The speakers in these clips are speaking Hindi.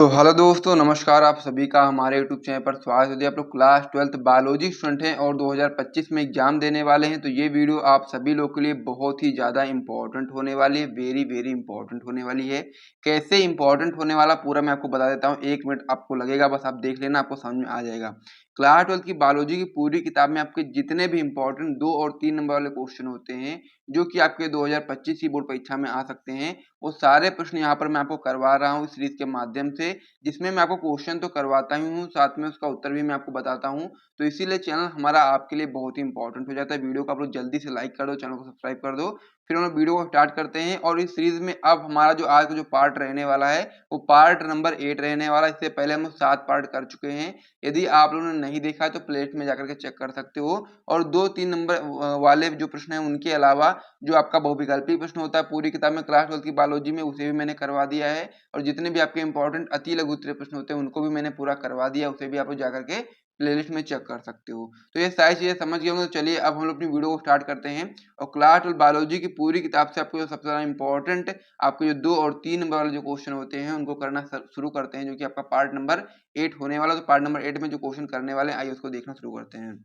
तो हेलो दोस्तों, नमस्कार। आप सभी का हमारे यूट्यूब चैनल पर स्वागत है। यदि आप लोग क्लास 12th बायोलॉजी स्टूडेंट हैं और 2025 में एग्जाम देने वाले हैं तो ये वीडियो आप सभी लोगों के लिए बहुत ही ज़्यादा इंपॉर्टेंट होने वाली है। वेरी इंपॉर्टेंट होने वाली है। कैसे इंपॉर्टेंट होने वाला पूरा मैं आपको बता देता हूँ। 1 मिनट आपको लगेगा, बस आप देख लेना, आपको समझ में आ जाएगा। क्लास 12th की बायोलॉजी की पूरी किताब में आपके जितने भी इंपॉर्टेंट 2 और 3 नंबर वाले क्वेश्चन होते हैं जो कि आपके 2025 की बोर्ड परीक्षा में आ सकते हैं, वो सारे प्रश्न यहाँ पर मैं आपको करवा रहा हूँ इस सीरीज के माध्यम से, जिसमें मैं आपको क्वेश्चन तो करवाता ही हूँ, साथ में उसका उत्तर भी मैं आपको बताता हूँ। तो इसीलिए चैनल हमारा आपके लिए बहुत ही इंपॉर्टेंट हो जाता है। वीडियो को आप लोग जल्दी से लाइक कर दो, चैनल को सब्सक्राइब कर दो। फिर हम लोग वीडियो को स्टार्ट करते हैं। और इस सीरीज में अब हमारा जो आज का जो पार्ट रहने वाला है वो पार्ट नंबर 8 रहने वाला है। इससे पहले हम 7 पार्ट कर चुके हैं। यदि आप लोगों ने नहीं देखा है तो प्लेलिस्ट में जाकर के चेक कर सकते हो। और 2-3 नंबर वाले जो प्रश्न है उनके अलावा जो आपका बहुविकल्पी प्रश्न होता है पूरी किताब में क्लास 12 की बायोलॉजी में, उसे भी मैंने करवा दिया है। और जितने भी आपके इंपॉर्टेंट अति लघु उत्तरीय प्रश्न होते हैं उनको भी मैंने पूरा करवा दिया, उसे भी आप लोग जाकर के प्लेलिस्ट में चेक कर सकते हो। तो ये सारी चीजें समझ गए होंगे। तो चलिए अब हम लोग अपनी वीडियो को स्टार्ट करते हैं। और क्लास 12 बायोलॉजी की पूरी किताब से आपको जो सबसे ज्यादा इंपॉर्टेंट आपको जो 2 और 3 नंबर वाले जो क्वेश्चन होते हैं उनको करना शुरू करते हैं, जो कि आपका पार्ट नंबर 8 होने वाला। तो पार्ट नंबर 8 में जो क्वेश्चन करने वाले हैं, आइए उसको देखना शुरू करते हैं।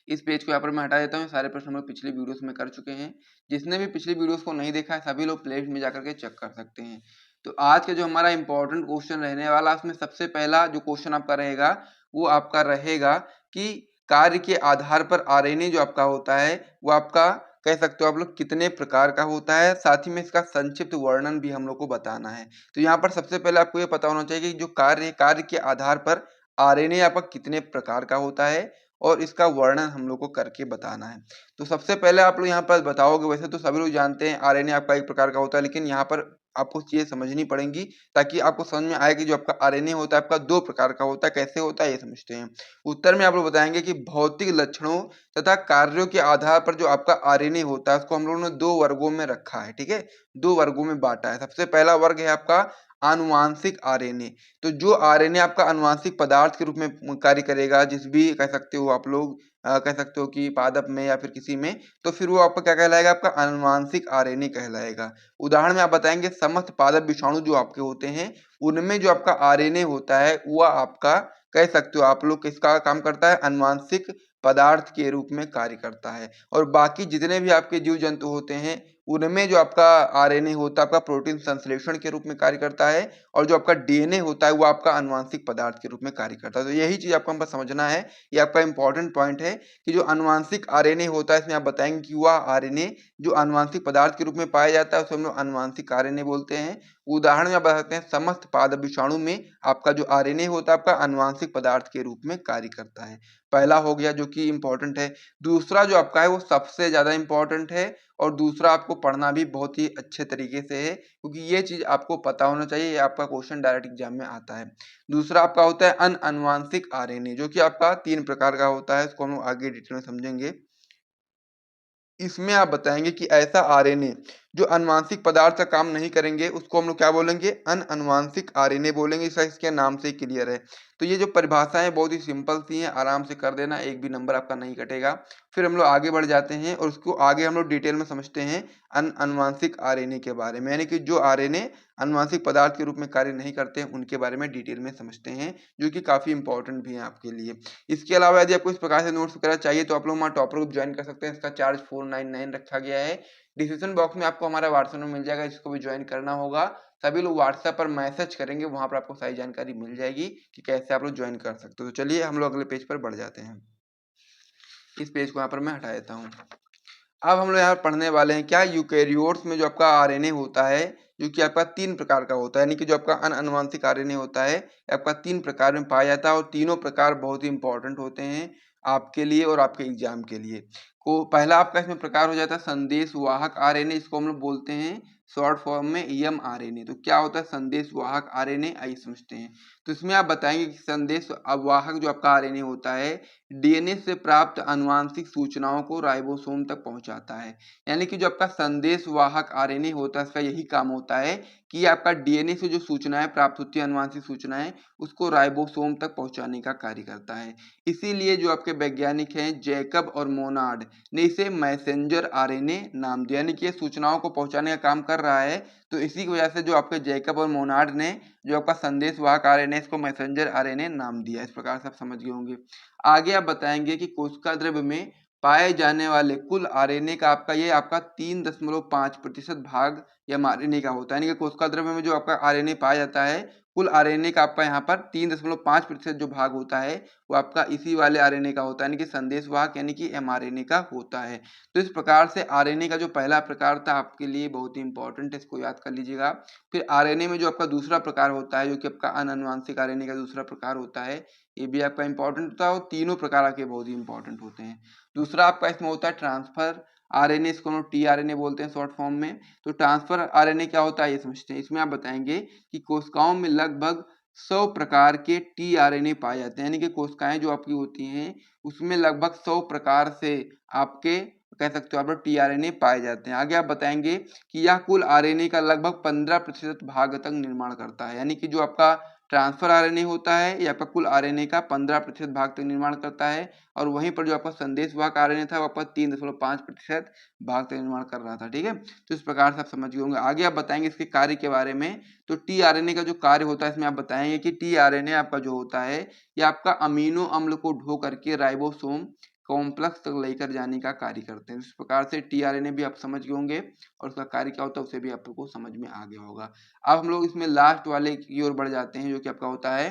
इस पेज को यहाँ पर मैं हटा देता हूँ। सारे प्रश्न हम लोग पिछली वीडियोस में कर चुके हैं। जिसने भी पिछली वीडियोस को नहीं देखा है सभी लोग प्लेलिस्ट में जाकर के चेक कर सकते हैं। तो आज का जो हमारा इंपॉर्टेंट क्वेश्चन रहने वाला, उसमें सबसे पहला जो क्वेश्चन आपका रहेगा वो आपका रहेगा कि कार्य के आधार पर आरएनए जो आपका होता है वो आपका कह सकते हो आप लोग कितने प्रकार का होता है, साथ ही में इसका संक्षिप्त वर्णन भी हम लोग को बताना है। तो यहाँ पर सबसे पहले आपको ये पता होना चाहिए कि जो कार्य के आधार पर आरएनए आपका कितने प्रकार का होता है और इसका वर्णन हम लोग को करके बताना है। तो सबसे पहले आप लोग यहाँ पर बताओगे, वैसे तो सभी लोग जानते हैं आरएनए आपका एक प्रकार का होता है, लेकिन यहाँ पर आपको चीजें समझनी पड़ेंगी ताकि आपको समझ में आए कि जो आपका आरएनए होता है आपका 2 प्रकार का होता है। कैसे होता है ये समझते हैं। उत्तर में आप लोग बताएंगे कि भौतिक लक्षणों तथा कार्यों के आधार पर जो आपका आरएनए होता है उसको हम लोगों ने 2 वर्गों में रखा है। ठीक है, 2 वर्गों में बांटा है। सबसे पहला वर्ग है आपका आनुवांशिक आरएनए। तो जो आरएनए आपका आनुवांशिक पदार्थ के रूप में कार्य करेगा, जिस भी कह सकते हो आप लोग कह सकते हो कि पादप में या फिर किसी में, तो फिर वो आपका क्या कहलाएगा, आपका आनुवांशिक आरएनए कहलाएगा। उदाहरण में आप बताएंगे समस्त पादप विषाणु जो आपके होते हैं उनमें जो आपका आरएनए होता है वह आपका कह सकते हो आप लोग किसका काम करता है, आनुवांशिक पदार्थ के रूप में कार्य करता है। और बाकी जितने भी आपके जीव जंतु होते हैं उनमें जो आपका आरएनए होता है आपका प्रोटीन संश्लेषण के रूप में कार्य करता है। और जो आपका डीएनए होता है वो आपका आनुवांशिक पदार्थ के रूप में कार्य करता है। तो यही चीज आपको हमको समझना है। ये आपका इंपॉर्टेंट पॉइंट है कि जो आनुवांशिक आरएनए होता है इसमें आप बताएंगे कि वह आरएनए जो आनुवांशिक पदार्थ के रूप में पाया जाता है उसे हम लोग आनुवांशिक आरएनए बोलते हैं। उदाहरण में आप बता सकते हैं समस्त पादप विषाणु में आपका जो आरएनए होता है आपका आनुवांशिक पदार्थ के रूप में कार्य करता है। पहला हो गया जो कि इंपॉर्टेंट है। दूसरा जो आपका है वो सबसे ज्यादा इंपॉर्टेंट है और दूसरा आपको पढ़ना भी बहुत ही अच्छे तरीके से है, क्योंकि ये चीज आपको पता होना चाहिए। ये आपका क्वेश्चन डायरेक्ट एग्जाम में आता है। दूसरा आपका होता है अनआनुवांशिक आरएनए, जो कि आपका 3 प्रकार का होता है। इसको हम लोग आगे डिटेल में समझेंगे। इसमें आप बताएंगे कि ऐसा आरएनए जो अनुवांशिक पदार्थ का काम नहीं करेंगे उसको हम लोग क्या बोलेंगे, अनुवांशिक आरएनए बोलेंगे। इसके नाम से ही क्लियर है। तो ये जो परिभाषाएं बहुत ही सिंपल सी हैं, आराम से कर देना, एक भी नंबर आपका नहीं कटेगा। फिर हम लोग आगे बढ़ जाते हैं और उसको आगे हम लोग डिटेल में समझते हैं अनुवांशिक आरएनए के बारे में, यानी कि जो आरएनए अनुवांशिक पदार्थ के रूप में कार्य नहीं करते हैं उनके बारे में डिटेल में समझते हैं, जो कि काफी इंपॉर्टेंट भी है आपके लिए। इसके अलावा यदि आपको इस प्रकार से नोट्स वगैरह चाहिए तो आप लोग हमारा टॉपर ग्रुप ज्वाइन कर सकते हैं। इसका चार्ज 499 रखा गया है। डिस्क्रिप्शन बॉक्स में आपको हमारा व्हाट्सएप नंबर मिल जाएगा, इसको भी ज्वाइन करना होगा। सभी लोग व्हाट्सएप पर मैसेज करेंगे, वहां पर आपको सारी जानकारी मिल जाएगी कि कैसे आप लोग ज्वाइन कर सकते हो। तो चलिए हम लोग अगले पेज पर बढ़ जाते हैं। इस पेज को यहाँ पर मैं हटा देता हूँ। अब हम लोग यहाँ पढ़ने वाले हैं क्या, यूकेरियोट्स में जो आपका आरएनए होता है जो कि आपका 3 प्रकार का होता है, यानी कि जो आपका अनुवांशिक आरएनए होता है आपका 3 प्रकार में पाया जाता है। और तीनों प्रकार बहुत ही इंपॉर्टेंट होते हैं आपके लिए और आपके एग्जाम के लिए। को पहला आपका इसमें प्रकार हो जाता है संदेश वाहक आरएनए, इसको हम लोग बोलते हैं शॉर्ट फॉर्म में एमआरएनए। तो क्या होता है संदेश वाहक आरएनए, आइए समझते हैं। तो इसमें आप बताएंगे कि संदेश वाहक जो आपका आरएनए होता है डीएनए से प्राप्त आनुवांशिक सूचनाओं को राइबोसोम तक पहुंचाता है। यानी कि जो आपका संदेश वाहक आरएनए होता है इसका यही काम होता है कि आपका डीएनए से जो सूचनाएं प्राप्त होती है आनुवांशिक सूचनाएं उसको राइबोसोम तक पहुंचाने का कार्य करता है। इसीलिए जो आपके वैज्ञानिक हैं जैकब और मोनार्ड, ने इसे मैसेंजर आरएनए नाम दिया, यानी कि ये सूचनाओं को पहुंचाने का काम कर रहा है। तो इसी की वजह से जो आपके जैकब और मोनार्ड ने जो आपका संदेशवाहक आरएनए इसको मैसेंजर आरएनए नाम दिया। इस प्रकार से आप समझ गए होंगे। आगे आप बताएंगे कि कोशिका द्रव्य में पाए जाने वाले कुल आरएनए का आपका ये आपका 3.5% भाग या आरएनए का होता है, यानी कि कोशिका द्रव्य में जो आपका आरएनए पाया जाता है, कुल आरएनए का आपका यहाँ पर 3.5% जो भाग होता है वो आपका इसी वाले आरएनए का होता है, यानी कि संदेशवाहक यानी कि एमआरएनए का होता है। तो इस प्रकार से आरएनए का जो पहला प्रकार था आपके लिए बहुत ही इंपॉर्टेंट है, इसको याद कर लीजिएगा। फिर आरएनए में जो आपका दूसरा प्रकार होता है जो कि आपका अनानुवांशिक आरएनए का दूसरा प्रकार होता है, ये भी आपका इंपॉर्टेंट होता है और तीनों प्रकार के बहुत ही इंपॉर्टेंट होते हैं। दूसरा आपका इसमें होता है ट्रांसफर आरएनए, इसको हम लोग टीआरएनए बोलते हैं शॉर्ट फॉर्म में। तो ट्रांसफर आरएनए क्या होता है ये समझते हैं। इसमें आप बताएंगे कि कोशिकाओं में लगभग 100 प्रकार के टीआरएनए पाए जाते हैं, यानी कि कोशिकाएं जो आपकी होती हैं उसमें लगभग 100 प्रकार से आपके कह सकते हो आप लोग टीआरएनए पाए जाते हैं। आगे आप बताएंगे कि यह कुल आरएनए का लगभग 15% भाग तक निर्माण करता है, यानी कि जो आपका ट्रांसफर आरएनए होता है ये आपका कुल आरएनए का 15% भाग तक निर्माण करता है, और वहीं पर जो आपका संदेशवाहक आरएनए था वो आपका 3.5% भाग तक निर्माण कर रहा था। ठीक है, तो इस प्रकार से आप समझ गए होंगे। आगे आप बताएंगे इसके कार्य के बारे में। तो टीआरएनए का जो कार्य होता है इसमें आप बताएंगे कि टीआरएनए आपका जो होता है ये आपका अमीनो अम्ल को ढो करके राइबोसोम कॉम्प्लेक्स तक लेकर जाने का कार्य करते हैं। इस प्रकार से टीआरएनए भी आप समझ गए होंगे और उसका कार्य क्या होता है उसे भी आपको समझ में आ गया होगा। अब हम लोग इसमें लास्ट वाले की ओर बढ़ जाते हैं जो कि आपका होता है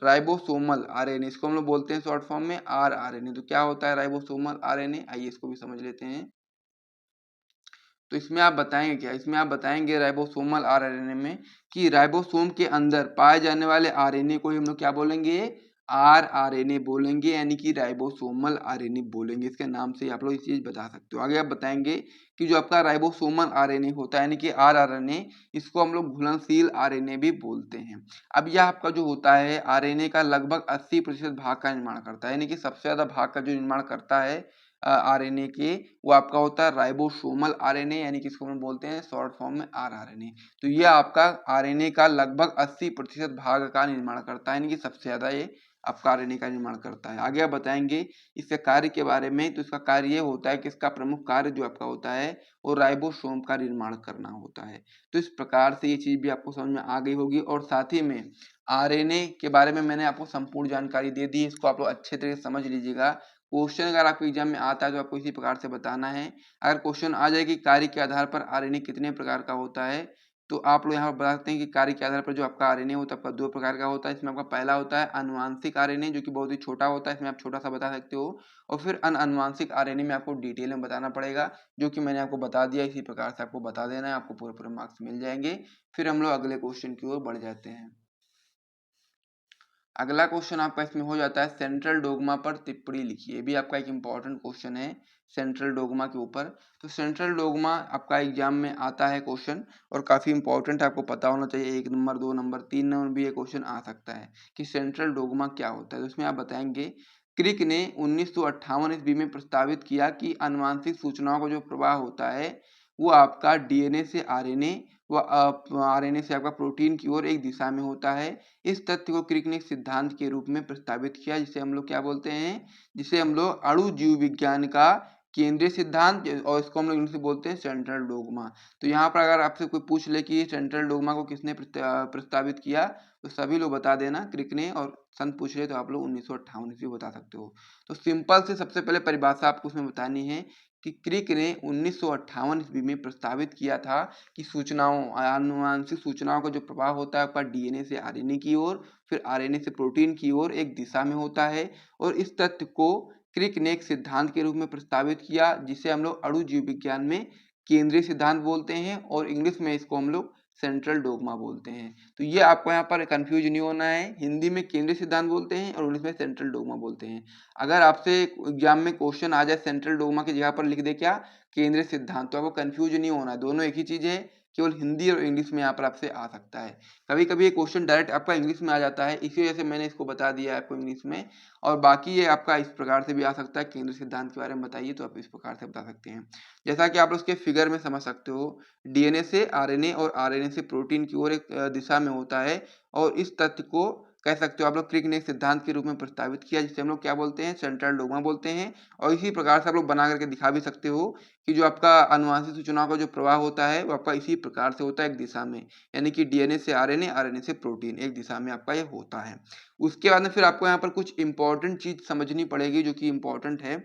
राइबोसोमल आरएनए, इसको हम लोग बोलते हैं शॉर्ट फॉर्म में आरआरएनए। तो क्या होता है राइबोसोमल आरएनए, आइए इसको भी समझ लेते हैं। तो इसमें आप बताएंगे क्या, इसमें आप बताएंगे राइबोसोमल आरएनए में कि राइबोसोम के अंदर पाए जाने वाले आरएनए को हम लोग क्या बोलेंगे, आरआरएनए बोलेंगे, यानी कि राइबोसोमल आरएनए बोलेंगे। इसके नाम से आप लोग ये चीज बता सकते हो। आगे आप बताएंगे कि जो आपका राइबोसोमल आरएनए होता है यानी कि आरआरएनए, इसको हम लोग घुलनशील आरएनए भी बोलते हैं। अब यह आपका जो होता है आरएनए का लगभग 80% भाग का निर्माण करता है, यानी कि सबसे ज्यादा भाग का जो निर्माण करता है आरएनए के, वो आपका होता है राइबोसोमल आरएनए, यानी कि इसको हम बोलते हैं शॉर्ट फॉर्म में आरआरएनए। तो ये आपका आरएनए का लगभग 80% भाग का निर्माण करता है, यानी कि सबसे ज्यादा ये आपका आरएनए का निर्माण करता है। आगे आप बताएंगे इसके कार्य के बारे में। तो इसका कार्य ये होता है कि इसका प्रमुख कार्य जो आपका होता है वो राइबोसोम का निर्माण करना होता है। तो इस प्रकार से ये चीज भी आपको समझ में आ गई होगी, और साथ ही में आरएनए के बारे में मैंने आपको संपूर्ण जानकारी दे दी, इसको आप लोग अच्छे तरीके से समझ लीजिएगा। क्वेश्चन अगर आपको एग्जाम में आता है तो आपको इसी प्रकार से बताना है। अगर क्वेश्चन आ जाए कि कार्य के आधार पर आरएनए कितने प्रकार का होता है, तो आप लोग यहाँ पर बताते हैं कि कार्य के आधार पर जो आपका आरएनए होता है आपका 2 प्रकार का होता है। इसमें आपका पहला होता है आनुवांशिक आरएनए जो कि बहुत ही छोटा होता है, इसमें आप छोटा सा बता सकते हो, और फिर अनानुवांशिक आरएनए में आपको डिटेल में बताना पड़ेगा, जो कि मैंने आपको बता दिया। इसी प्रकार से आपको बता देना है, आपको पूरे पूरे मार्क्स मिल जाएंगे। फिर हम लोग अगले क्वेश्चन की ओर बढ़ जाते हैं। अगला क्वेश्चन आपका इसमें हो जाता है सेंट्रल डोग्मा पर टिप्पणी लिखिए। ये भी आपका एक इंपॉर्टेंट क्वेश्चन है सेंट्रल डोग्मा के ऊपर। तो सेंट्रल डोग्मा आपका एग्जाम में आता है क्वेश्चन, और काफी इंपॉर्टेंट आपको पता होना चाहिए। 1 नंबर 2 नंबर 3 नंबर भी ये क्वेश्चन आ सकता है कि सेंट्रल डोग्मा क्या होता है। तो उसमें आप बताएंगे क्रिक ने 1958 ईस्वी में प्रस्तावित किया कि आनुवांशिक सूचनाओं का जो प्रवाह होता है वो आपका डीएनए से आरएनए व आरएनए से आपका प्रोटीन की ओर एक दिशा में होता है। इस तथ्य को क्रिक ने एक सिद्धांत के रूप में प्रस्तावित किया, जिसे हम लोग क्या बोलते हैं, जिसे हम लोग अणु जीव विज्ञान का केंद्रीय सिद्धांत, और इसको हम लोग इंग्लिश में बोलते हैं सेंट्रल डोग्मा। तो यहाँ पर अगर आपसे कोई पूछ ले कि सेंट्रल डोग्मा को किसने प्रस्तावित किया, तो सभी लोग बता देना क्रिक ने, और सन पूछ ले तो आप लोग 1958 ईस्वी बता सकते हो। तो सिंपल से सबसे पहले परिभाषा आपको उसमें बतानी है कि क्रिक ने 1958 ईस्वी में प्रस्तावित किया था कि सूचनाओं आनुवांशिक सूचनाओं का जो प्रवाह होता है आपका डीएनए से आरएनए की ओर, फिर आरएनए से प्रोटीन की ओर एक दिशा में होता है। और इस तथ्य को क्रिक ने एक सिद्धांत के रूप में प्रस्तावित किया, जिसे हम लोग अणु जीव विज्ञान में केंद्रीय सिद्धांत बोलते हैं, और इंग्लिश में इसको हम लोग सेंट्रल डोग्मा बोलते हैं। तो ये आपको यहाँ पर कंफ्यूज नहीं होना है, हिंदी में केंद्रीय सिद्धांत बोलते हैं और इंग्लिश में सेंट्रल डोग्मा बोलते हैं। अगर आपसे एग्जाम में क्वेश्चन आ जाए सेंट्रल डोग्मा की जगह पर लिख दे क्या, केंद्रीय सिद्धांत, तो आपको कंफ्यूज नहीं होना है, दोनों एक ही चीज है, केवल हिंदी और इंग्लिश में यहाँ पर आपसे आ सकता है। कभी कभी ये क्वेश्चन डायरेक्ट आपका इंग्लिश में आ जाता है, इसी वजह से मैंने इसको बता दिया है आपको इंग्लिश में। और बाकी ये आपका इस प्रकार से भी आ सकता है, केंद्रीय सिद्धांत के बारे में बताइए, तो आप इस प्रकार से बता सकते हैं। जैसा कि आप उसके फिगर में समझ सकते हो, डीएनए से आरएनए और आरएनए से प्रोटीन की ओर एक दिशा में होता है, और इस तथ्य को कह सकते हो आप लोग क्रिक ने एक सिद्धांत के रूप में प्रस्तावित किया, जिसे हम लोग क्या बोलते हैं, सेंट्रल डोग्मा बोलते हैं। और इसी प्रकार से आप लोग बना करके दिखा भी सकते हो कि जो आपका अनुवांशिक सूचनाओं का जो प्रवाह होता है वो आपका इसी प्रकार से होता है एक दिशा में, यानी कि डीएनए से आरएनए, आरएनए से प्रोटीन, एक दिशा में आपका ये होता है। उसके बाद में फिर आपको यहाँ पर कुछ इंपॉर्टेंट चीज समझनी पड़ेगी जो कि इंपॉर्टेंट है।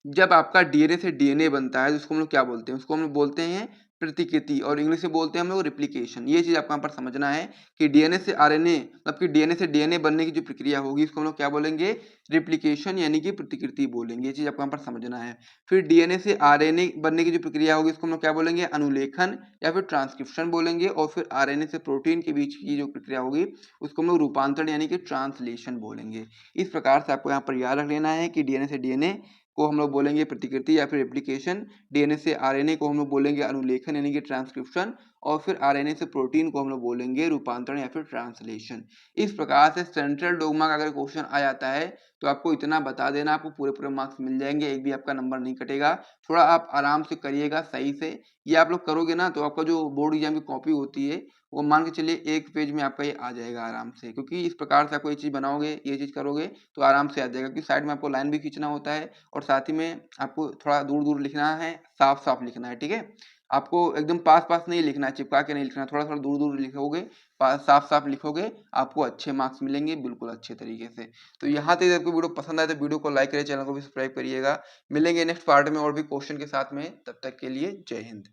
जब आपका डीएनए से डीएनए बनता है, उसको हम लोग क्या बोलते हैं, उसको हम लोग बोलते हैं प्रतिकृति, और इंग्लिश में बोलते हैं हम लोग रिप्लिकेशन। ये चीज आपको यहाँ पर समझना है कि डीएनए से आरएनए, मतलब कि डीएनए से डीएनए बनने की जो प्रक्रिया होगी इसको हम लोग क्या बोलेंगे, रिप्लिकेशन यानी कि प्रतिकृति बोलेंगे। ये चीज आपको यहाँ पर समझना है। फिर डीएनए से आरएनए बनने की जो प्रक्रिया होगी इसको हम लोग क्या बोलेंगे, अनुलेखन या फिर ट्रांसक्रिप्शन बोलेंगे। और फिर आरएनए से प्रोटीन के बीच की जो प्रक्रिया होगी उसको हम लोग रूपांतरण यानी कि ट्रांसलेशन बोलेंगे। इस प्रकार से आपको यहाँ पर याद रख लेना है कि डीएनए से डीएनए को हम लोग बोलेंगे प्रतिकृति या फिर रेप्लिकेशन, डीएनए से आरएनए को हम लोग बोलेंगे अनुलेखन यानी कि ट्रांसक्रिप्शन, और फिर आरएनए से प्रोटीन को हम लोग बोलेंगे रूपांतरण या फिर ट्रांसलेशन। इस प्रकार से सेंट्रल डोग्मा का अगर क्वेश्चन आ जाता है तो आपको इतना बता देना, आपको पूरे पूरे मार्क्स मिल जाएंगे, एक भी आपका नंबर नहीं कटेगा। थोड़ा आप आराम से करिएगा सही से, ये आप लोग करोगे ना तो आपका जो बोर्ड एग्जाम की कॉपी होती है वो मान के चलिए एक पेज में आपका ये आ जाएगा आराम से, क्योंकि इस प्रकार से आपको ये चीज बनाओगे, ये चीज करोगे तो आराम से आ जाएगा। क्योंकि साइड में आपको लाइन भी खींचना होता है और साथ ही में आपको थोड़ा दूर दूर लिखना है, साफ साफ लिखना है, ठीक है। आपको एकदम पास पास नहीं लिखना है, चिपका के नहीं लिखना, थोड़ा थोड़ा दूर दूर लिखोगे, साफ साफ लिखोगे, आपको अच्छे मार्क्स मिलेंगे बिल्कुल अच्छे तरीके से। तो यहाँ तक आपको वीडियो पसंद आए तो वीडियो को लाइक करिए, चैनल को भी सब्सक्राइब करिएगा। मिलेंगे नेक्स्ट पार्ट में और भी क्वेश्चन के साथ में, तब तक के लिए जय हिंद।